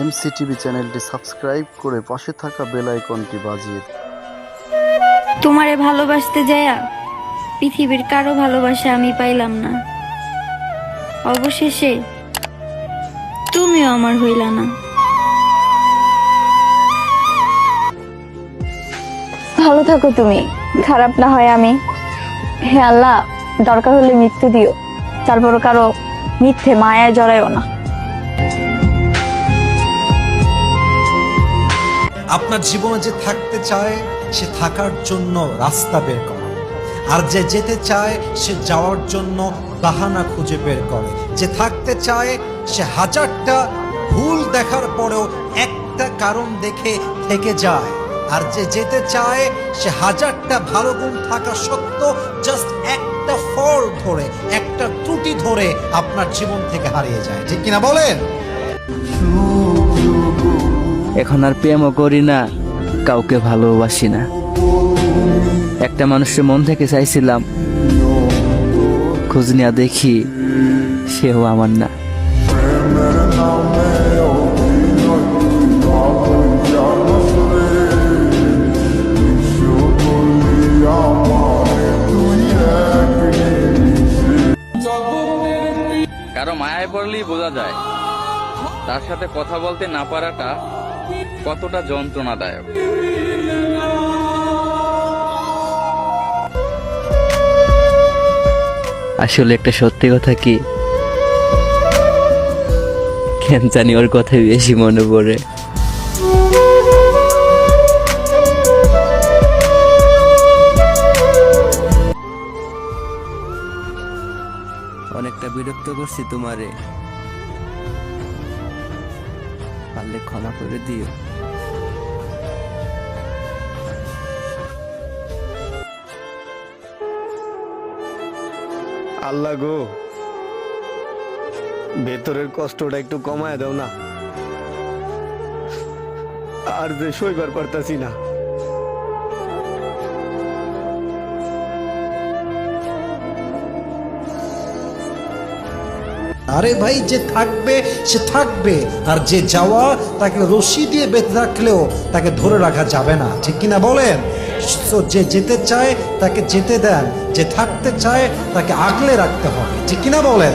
MCTV চ্যানেলটি subscribe করে পাশে থাকা বেল আইকনটি বাজিয়ে দিন। তোমারে ভালোবাসতে যায়া পৃথিবীর কারো ভালোবাসা আমি পাইলাম না। অবশেষে তুমিও আমার হইলা না। ভালো থাকো তুমি, খারাপ না হয় আমি। হে আল্লাহ, দরকার হলে মৃত্যু দিও, তারপরও কারো মিথ্যে মায়ায় জড়াইও না। আপনার জীবনে যে থাকতে চায় সে থাকার জন্য রাস্তা বের করে, আর যে যেতে চায় সে যাওয়ার জন্য বাহানা খুঁজে বের করে। যে থাকতে চায় সে হাজারটা ভুল দেখার পরেও একটা কারণ দেখে থেকে যায়, আর যে যেতে চায় সে হাজারটা ভালো গুণ থাকা সত্ত্বেও জাস্ট একটা ফল ধরে, একটা ত্রুটি ধরে আপনার জীবন থেকে হারিয়ে যায়। ঠিক কিনা বলেন? এখন আর প্রেমও করি না, কাউকে ভালোবাসি না। একটা মানুষের মন থেকে চাইছিলাম, খোঁজ নিয়ে দেখি সেও আমার না। কারো মায়ায় পড়লেই বোঝা যায় তার সাথে কথা বলতে না পারাটা কতটা যন্ত্রণাদায়ক। আসলে একটা সত্যি কথা কি, কেন জানি ওর কথাই বেশি মনে পড়ে। অনেকটা বিরক্ত করছি তোমারে, পারলে ক্ষমা করে দিও। আল্লাহ গো, ভেতরের কষ্টটা একটু কমায় দাও না, আর যে সইবার পারতাছি না। আরে ভাই, যে থাকবে সে থাকবে, আর যে যাওয়া তাকে রশি দিয়ে বেঁধে রাখলেও তাকে ধরে রাখা যাবে না। ঠিক কিনা বলেন? তো যে যেতে চায় তাকে যেতে দেন, যে থাকতে চায় তাকে আগলে রাখতে হবে। ঠিক কিনা বলেন?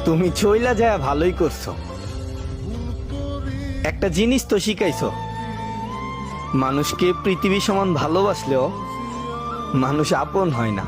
তুমি চইলা যায় ভালোই করছো, একটা জিনিস তো শিখাইছো, মানুষকে পৃথিবী সমান ভালোবাসলেও মানুষ আপন হয় না।